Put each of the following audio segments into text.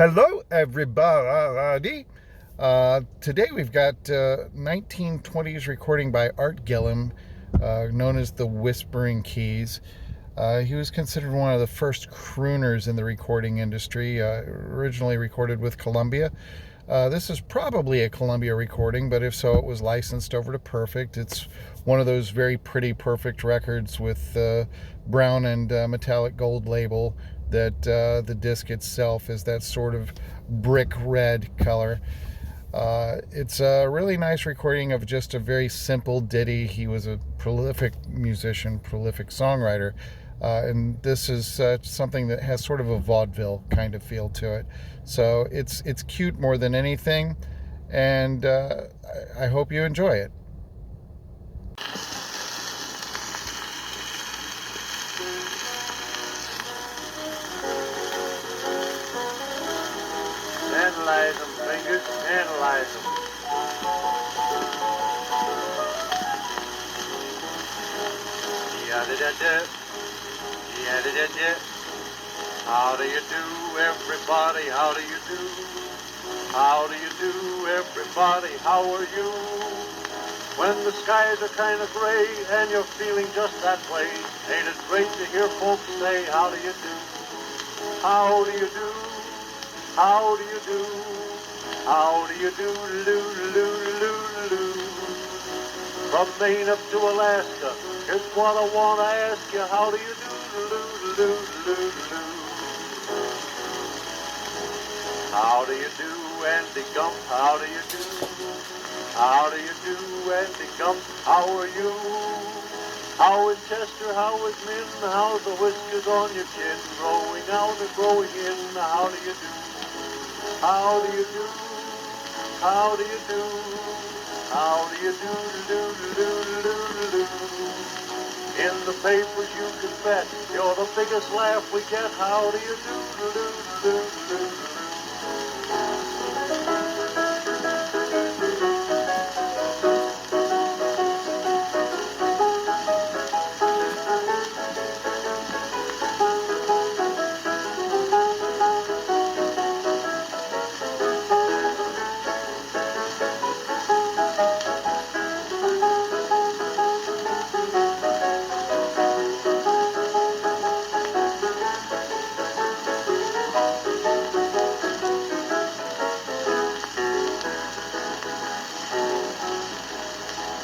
Hello, everybody. Today we've got 1920s recording by Art Gillham, known as the Whispering Keys. He was considered one of the first crooners in the recording industry, originally recorded with Columbia. This is probably a Columbia recording, but if so, it was licensed over to Perfect. It's one of those very pretty Perfect records with brown and metallic gold label that the disc itself is that sort of brick red color. It's a really nice recording of just a very simple ditty. He was a prolific musician, prolific songwriter, and this is something that has sort of a vaudeville kind of feel to it. So it's cute more than anything, and I hope you enjoy it. Analyze them, fingers, analyze them. Yada-da-da, yada-da-da. How do you do, everybody? How do you do? How do you do, everybody? How are you? When the skies are kind of gray and you're feeling just that way, ain't it great to hear folks say, how do you do? How do you do? How do you do? How do you do? Do. From Maine up to Alaska, here's what I want to ask you. How do you do? How do you do, Andy Gump? How do you do? How do you do, Andy Gump? How are you? How is Chester? How is Min? How's the whiskers on your chin? Growing out and growing in. How do you do? How do you do? How do you do? How do you do? In the papers you can bet you're the biggest laugh we get. How do you do?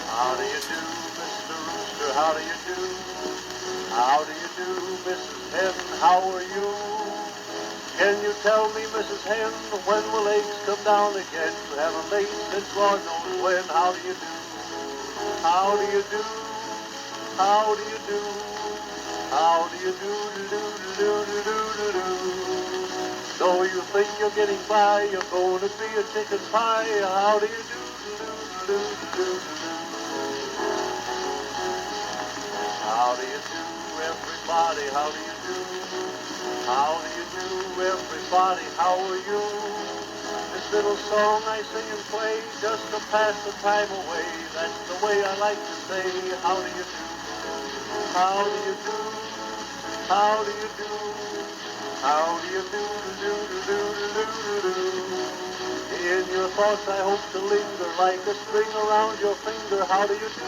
How do you do, Mr. Rooster? How do you do? How do you do, Mrs. Hen? How are you? Can you tell me, Mrs. Hen, when will eggs come down again? You haven't laid since Lord knows when. How do you do? How do you do? How do you do? How do you do? Though you think you're getting by, you're going to be a chicken pie. How do you do? How do you do, everybody? How do you do? How do you do, everybody? How are you? This little song I sing and play just to pass the time away. That's the way I like to say. How do you do? How do you do? How do you do? How do you do? In your thoughts I hope to linger like a string around your finger. How do you do?